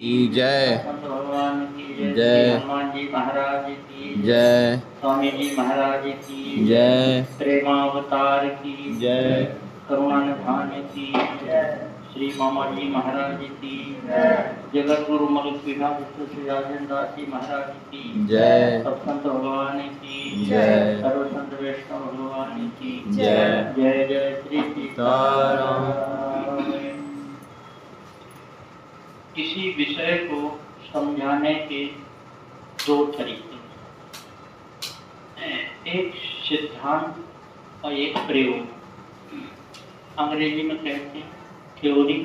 की जय। भगवान की जय। हनुमान जी महाराज की जय। स्वामी जी महाराज की जय। प्रेमावतार की जय। करुणा निधान की श्री मामा जी महाराज की जगत गुरु मलक पीठा सुजानंद दास जी महाराज की जय। सब संत भगवान की जय। सर्व संत वैष्णव भगवान की जय। जय जय श्री सीताराम। किसी विषय को समझाने के दो तरीके, एक सिद्धांत और एक प्रयोग। अंग्रेजी में कहते हैं थ्योरी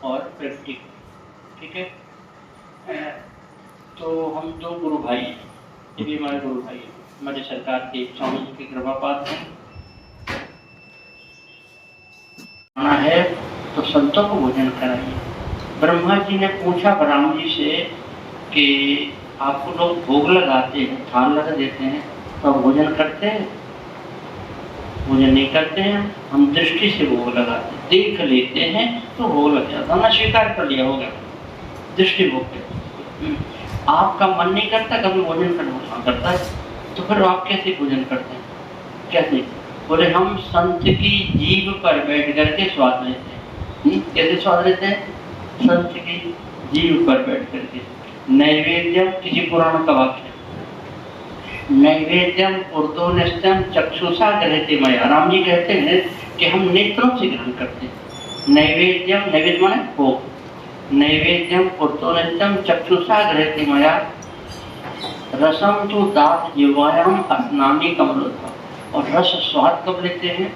और प्रैक्टिकल, ठीक है। तो हम दो गुरु भाई, ये भी हमारे गुरु भाई हमारे सरकार के स्वामी जी की कृपा पात्र हैं। आना है तो संतों को भोजन कराइए। ब्रह्मा जी ने पूछा राम जी से कि आपको लोग भोग लगाते हैं, थाल लगा देते हैं, तो भोजन करते हैं? भोजन नहीं करते हैं, हम दृष्टि से भोग लगाते हैं, देख लेते हैं तो भोग लग जाता, हमने स्वीकार कर लिया, होगा दृष्टि भोग पे। आपका मन नहीं करता कभी भोजन करना, करता है, तो फिर आप कैसे भोजन करते हैं? कैसे? बोले हम संत की जीभ पर बैठ करके स्वाद लेते हैं। कैसे स्वाद लेते हैं? संत की जीभ पर बैठ करके। नैवेद्यम, किसी पुराण का वाक्य, नैवेद्यम ऊर्ध्वनिष्ठम चक्षुषा ग्रहते मया। राम जी कहते हैं कि हम नेत्रों से ग्रहण करते हैं। नैवेद्यम, नैवेद्य माने भोग, नैवेद्यम ऊर्ध्वनिष्ठम चक्षुषा ग्रहते मया रसम तो दात जिह्वायाम अस्नामि कमलोद्भव। और रस स्वाद कब लेते हैं?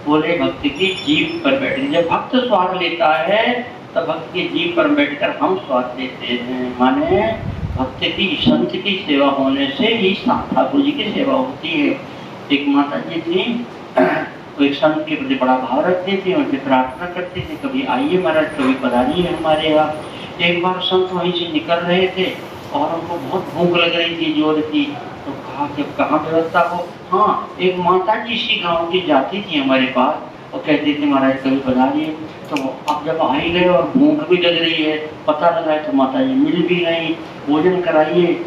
बोले भक्ति की जीभ पर बैठ, जब भक्त स्वाद लेता है तब भक्त की जीभ पर बैठकर हम स्वाद लेते हैं। माने भक्त की, संत की सेवा होने से ही ठाकुर जी की सेवा होती है। एक माता जी थी, वो एक संत के प्रति बड़ा भाव रखती थी, उनसे प्रार्थना करती थी, कभी आइए महाराज, कभी पधारिए हमारे यहाँ। एक बार संत वहीं से निकल रहे थे और उनको बहुत भूख लग रही थी, जोर की, तो कहा कि कहाँ व्यवस्था हो। हाँ, एक माता जी इसी गाँव की जाती थी हमारे पास और कहती थी महाराज कभी पधारिए। तो अब जब आ ही गए और भूख भी लग रही है, पता लगा तो माता जी मिल भी गई, भोजन कराइए।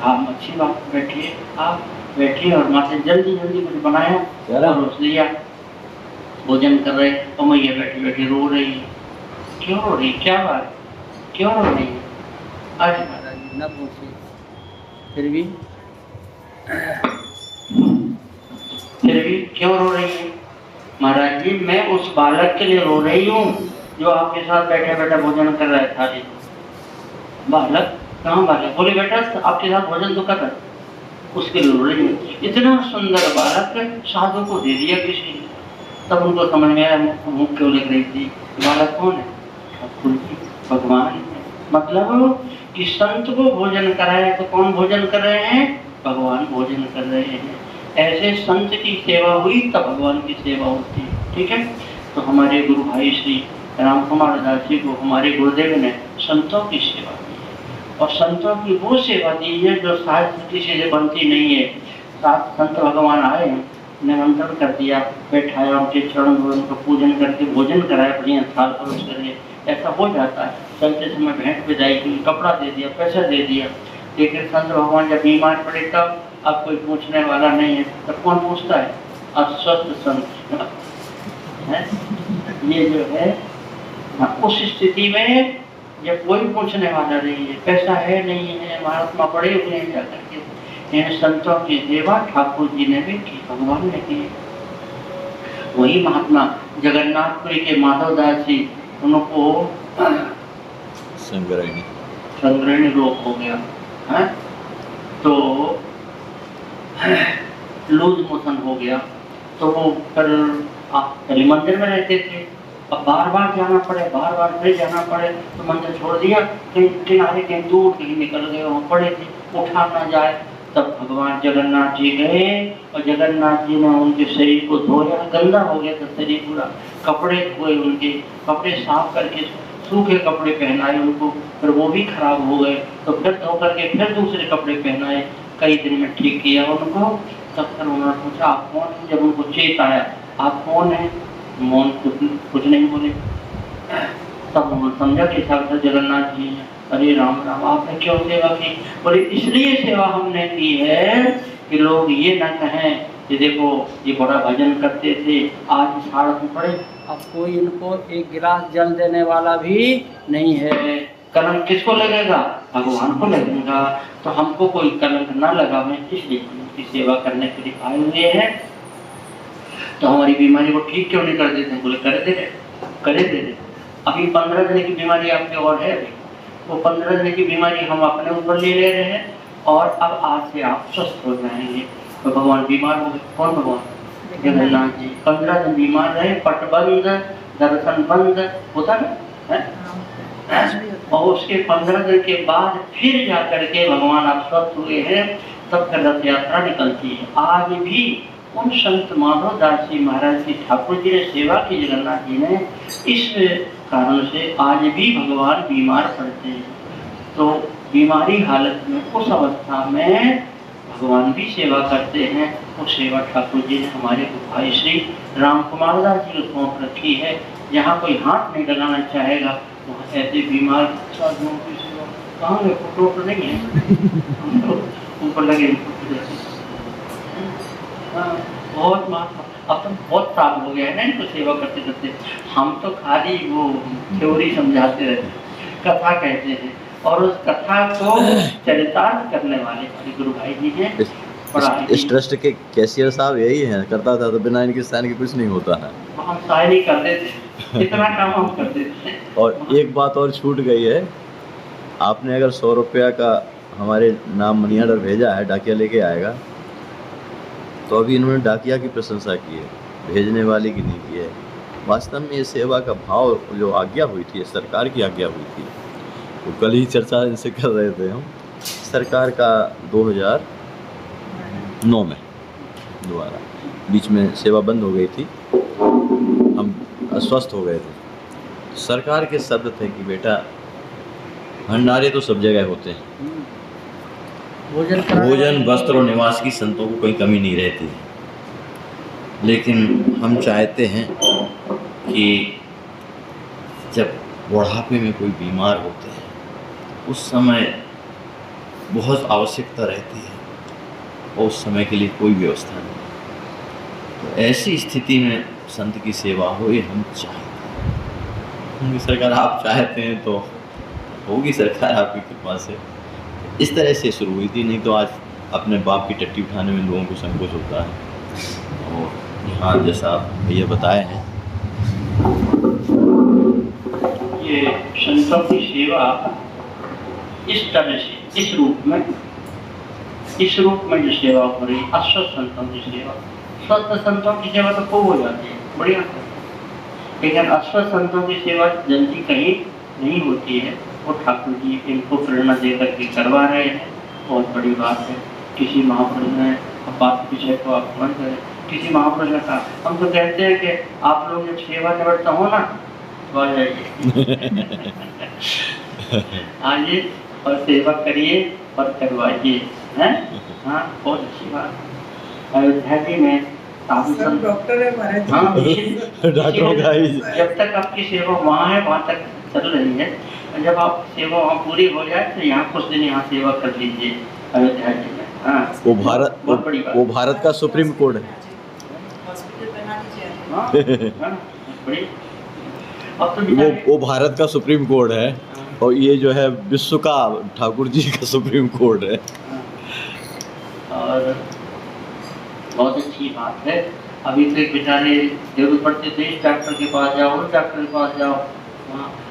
हाँ अच्छी बात, बैठिए, आप बैठिए। और माता जल्दी जल्दी कुछ बनाया, रोस दिया, भोजन कर रहे, और मैया बैठी बैठी रो रही है। क्यों रो रही? क्या बात, क्यों रो रही है? आज महाराज जी न पूछे, फिर भी क्यों रो रही है? महाराज जी मैं उस बालक के लिए रो रही हूँ जो आपके साथ बैठे बैठे भोजन कर रहा था। बालक? कहाँ बालक? बोले बेटा आपके साथ भोजन तो कर रहा, उसके लिए रो रही हूँ। इतना सुंदर बालक साधु को दे दिया किसी ने। तब उनको समझ में आया मुँह क्यों लग रही थी, बालक कौन है? ठाकुर जी, भगवान है। मतलब कि संत को भोजन कराया तो कौन भोजन कर रहे हैं? भगवान भोजन कर रहे हैं। ऐसे संत की सेवा हुई तब भगवान की सेवा होती है, ठीक है। तो हमारे गुरु भाई श्री राम कुमार दास जी को हमारे गुरुदेव ने संतों की सेवा दी है, और संतों की वो सेवा दी है जो शायद किसी से बनती नहीं है। सात संत भगवान आए, निमंत्रण कर दिया, बैठाया, उनके चरण उनका पूजन करके भोजन कराया, बढ़िया थाल परोस करके, ऐसा हो जाता है। चलते समय भेंट विदाई की, कपड़ा दे दिया, पैसा दे दिया। लेकिन संत भगवान जब बीमार पड़े तब अब कोई पूछने वाला नहीं है, तब कौन पूछता है? अस्वस्थ संत है। ये जो है उस स्थिति में जब कोई पूछने वाला नहीं है, पैसा है नहीं है, महात्मा पड़े हुए हैं जाकर के, इन संतों की सेवा ठाकुर जी ने भी की, भगवान ने की। वही महात्मा जगन्नाथपुरी के माधव दास जी, उनको संग्रहणी रोग हो गया है, तो लूज मोशन हो गया। तो वो पहले मंदिर में रहते थे, अब बार बार जाना पड़े, बार बार फिर जाना पड़े, तो मंदिर छोड़ दिया, कहीं किनारे कहीं दूर कहीं निकल गए, वहाँ पड़े थे, उठा ना जाए। तब भगवान जगन्नाथ जी गए और जगन्नाथ जी ने उनके शरीर को धोया, गंदा हो गया था शरीर पूरा, कपड़े धोए, उनके कपड़े साफ करके सूखे कपड़े पहनाए उनको, फिर वो भी खराब हो गए, तो फिर धो करके फिर दूसरे कपड़े पहनाए, कई दिन में ठीक किया उनको। तब फिर उन्होंने पूछा आप कौन है? जब उनको चेत आया आप कौन है? मौन, कुछ नहीं बोले। तब उन्होंने समझा कि साक्षात जगन्नाथ जी हैं। अरे राम राम, आपने क्यों सेवा की? बोले इसलिए सेवा हमने की है कि लोग ये ना कहें कि देखो ये बड़ा भजन करते थे, आज सड़क में पड़े, अब कोई इनको एक गिलास जल देने वाला भी नहीं है। कलंक किसको लगेगा? भगवान को लगेगा। तो हमको कोई कलंक ना लगावे, इसलिए हम उनकी सेवा करने के लिए आए हुए हैं। तो हमारी बीमारी को ठीक क्यों नहीं कर देते? बोले कर दे रहे। अभी 15 दिन की बीमारी आपके और है, वो 15 दिन की बीमारी हम अपने ऊपर ले रहे हैं और अब आज से आप स्वस्थ हो जाएंगे। तो भगवान बीमार हो गए, कौन भगवान? जगन्नाथ जी 15 दिन बीमार रहे, पट बंद, दर्शन बंद होता है? और उसके 15 दिन के बाद फिर जाकर के भगवान आप स्वस्थ हुए हैं, तब फिर रथ यात्रा निकलती है। आज भी उन संत माधव दास जी महाराज की ठाकुर जी ने सेवा की, जगन्नाथ जी ने, इस कारण से आज भी भगवान बीमार पड़ते हैं। तो बीमारी हालत में, उस अवस्था में भगवान भी सेवा करते हैं। वो सेवा ठाकुर जी ने हमारे भाई श्री राम कुमार दास जी को सौंप रखी है। जहाँ कोई हाथ नहीं लगाना चाहेगा वहाँ ऐसे बीमार साधुओं की सेवा कहाँ है? फोटो तो नहीं है ऊपर लगे। बहुत अब तो बहुत साल हो गया है ना इनको सेवा करते करते। हम तो खाली वो थ्योरी समझाते रहते, कथा कहते हैं, और उस कथा को चरितार्थ करने वाले हमारे गुरु भाई जी हैं। इस ट्रस्ट के कैशियर साहब यही है, करता था तो बिना इनके साइन के कुछ नहीं होता है। हम साइन ही कर देते, इतना काम हम कर देते हैं। और एक बात और छूट गई है, आपने अगर 100 रुपया का हमारे नाम मनी ऑर्डर भेजा है, डाकिया लेके आएगा, तो अभी इन्होंने डाकिया की प्रशंसा की है, भेजने वाले की नहीं की है। वास्तव में ये सेवा का भाव जो आज्ञा हुई थी, सरकार की आज्ञा हुई थी, तो कल ही चर्चा इनसे कर रहे थे हम। सरकार का 2009 में दोबारा बीच में सेवा बंद हो गई थी, हम अस्वस्थ हो गए थे। सरकार के शब्द थे कि बेटा भंडारे तो सब जगह होते हैं, भोजन वस्त्र और निवास की संतों को कोई कमी नहीं रहती, लेकिन हम चाहते हैं कि जब बुढ़ापे में कोई बीमार होते हैं उस समय बहुत आवश्यकता रहती है और उस समय के लिए कोई व्यवस्था नहीं। तो ऐसी स्थिति में संत की सेवा हो, ये हम चाहते हैं। सरकार आप चाहते हैं तो होगी सरकार आपकी कृपा से। इस तरह से शुरू हुई थी, नहीं तो आज अपने बाप की टट्टी उठाने में लोगों को संकोच होता है। और यहाँ जैसा भैया बताए हैं, ये संतों की सेवा इस तरह से, इस रूप में जो सेवा हो रही, अस्वस्थ संतों की सेवा। स्वस्थ संतों की सेवा तो खूब हो जाती है, बढ़िया, लेकिन अस्वस्थ संतों की सेवा जल्दी कहीं नहीं होती है। वो ठाकुर जी इनको प्रेरणा दे करके करवा रहे हैं, बहुत बड़ी बात है। किसी महापुरुष ने, अब बात विषय को आप समझ गए, किसी महापुरुष ने कहा, हम तो कहते हैं कि आप लोग जब सेवा निवृत्त हो ना तो आ जाइए आइए और सेवा करिए और करवाइए, हैं? हाँ, बहुत अच्छी बात। अयोध्या जी में डॉक्टर है हमारे, हाँ, डॉक्टरों का ही, जब तक आपकी सेवा वहाँ है वहाँ तक चल रही है। जब आप सेवा वहाँ पूरी हो जाए तो यहाँ कुछ दिन यहाँ सेवा कर लीजिए अयोध्या जी में। हाँ, वो भारत का सुप्रीम कोर्ट है। हाँ, बड़ी, अब तो वो भारत का सुप्रीम कोर्ट है और ये जो है विश्व का ठाकुर जी का सुप्रीम कोर्ट है। और बहुत अच्छी बात है। अभी तो एक बेचारे जरूरत पड़ती है इस डॉक्टर के पास जाओ, उस डॉक्टर के पास जाओ,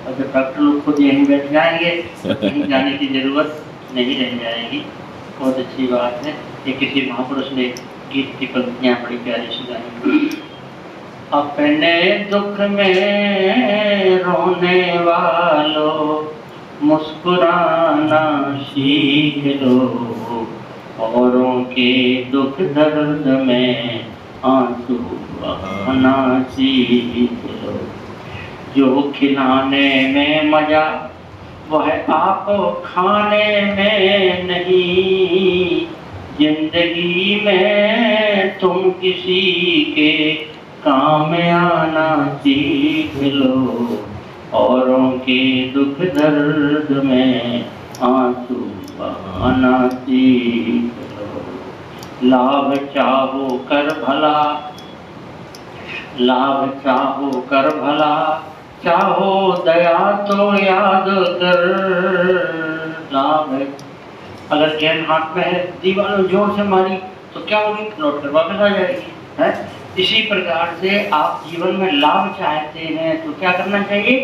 और जब डॉक्टर लोग खुद यहीं बैठ जाएंगे तो कहीं जाने की जरूरत नहीं रह जाएगी। बहुत अच्छी बात है। ये किसी महापुरुष ने गीत की पंक्तियाँ बड़ी प्यारी सुनाई। अपने दुख में रोने वालों मुस्कुराना सीख लो, औरों के दुख दर्द में आंसू बहाना सीख लो। जो खिलाने में मजा वह आपको खाने में नहीं, जिंदगी में तुम किसी के काम आना सीख लो। औरों के दुख दर्द में आंसू बहाना सीख लो। लाभ चाहो कर भला, लाभ चाहो कर भला, चाहो दया तो याद कर। लाभ है, अगर गेंद हाथ में है, दीवार जोर से मारी तो क्या होगी? लौट कर वापस आ जाएगी, है? इसी प्रकार से आप जीवन में लाभ चाहते हैं तो क्या करना चाहिए?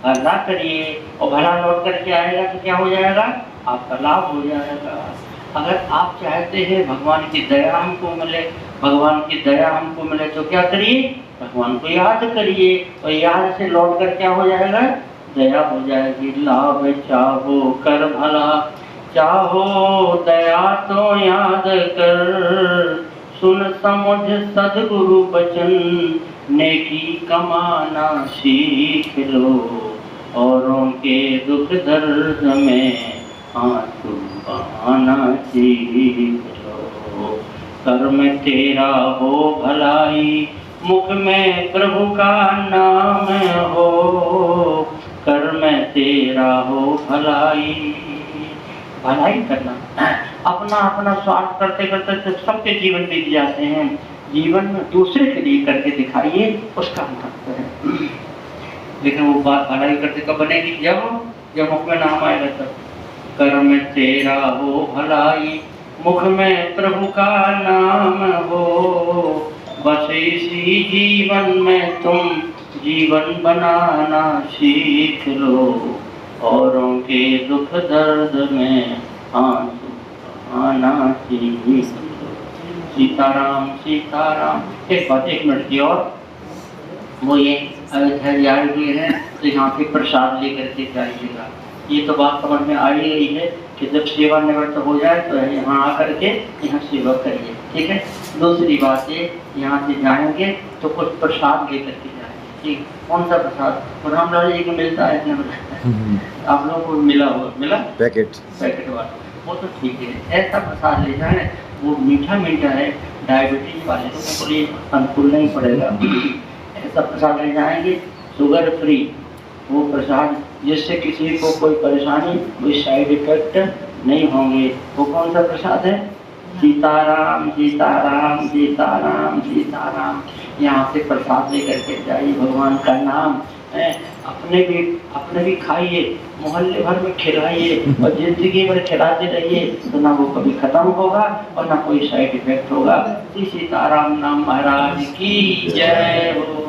भला करिए, और भला लौट करके आएगा तो क्या हो जाएगा? आपका लाभ हो जाएगा। अगर आप चाहते हैं भगवान की दया हमको मिले, भगवान की दया हमको मिले तो क्या करिए? भगवान को याद करिए, और याद से लौट कर क्या हो जाएगा? दया हो जाएगी। लाभ चाहो कर भला, चाहो दया तो याद कर। सुन समझ सद्गुरु बचन, नेकी कमाना सीख लो। औरों के दुख दर्द में आंसू बहाना सीख लो। कर्म तेरा हो भलाई, मुख में प्रभु का नाम हो। कर्म तेरा हो भलाई, भलाई करना। अपना अपना स्वार्थ करते करते सबके जीवन बीत जाते हैं। जीवन में दूसरे के लिए करके दिखाइए, उसका महत्व है। लेकिन वो बात भलाई करते कब बनेगी? जब मुख में नाम आएगा तब। कर्म तेरा हो भलाई, मुख में प्रभु का नाम हो। बस इसी जीवन में तुम जीवन बनाना सीख लो। औरों के दुख दर्द में आंसू बहाना सीख लो। सीताराम सीताराम। एक बात, 1 मिनट की और, वो ये अयोध्या आए हुए हैं तो यहाँ पे प्रसाद लेकर के जाइएगा। ये तो बात समझ में आ ही रही है कि जब सेवा निवृत्त हो जाए तो यहाँ आकर के यहाँ सेवा करिए, ठीक है। दूसरी बात ये, यहाँ से जाएंगे तो कुछ प्रसाद लेकर के जाएंगे, ठीक। कौन सा प्रसाद? रामलाल जी को मिलता है, इतना बताया आप लोगों को मिला पैकेट वाला, वो तो ठीक है। ऐसा प्रसाद ले जाए, वो मीठा है, डायबिटीज वाले लोगों के लिए अनुकूल नहीं पड़ेगा। ऐसा प्रसाद ले जाएंगे, शुगर फ्री वो प्रसाद, जिससे किसी को कोई परेशानी, कोई साइड इफेक्ट नहीं होंगे। वो कौन सा प्रसाद है? सीताराम सीताराम सीताराम सीताराम। यहाँ से प्रसाद लेकर के जाइए, भगवान का नाम है। अपने भी खाइए, मोहल्ले भर में खिलाइए, और जिंदगी भर खिलाते रहिए, तो ना वो कभी खत्म होगा और ना कोई साइड इफेक्ट होगा। सीताराम नाम महाराज की जय हो।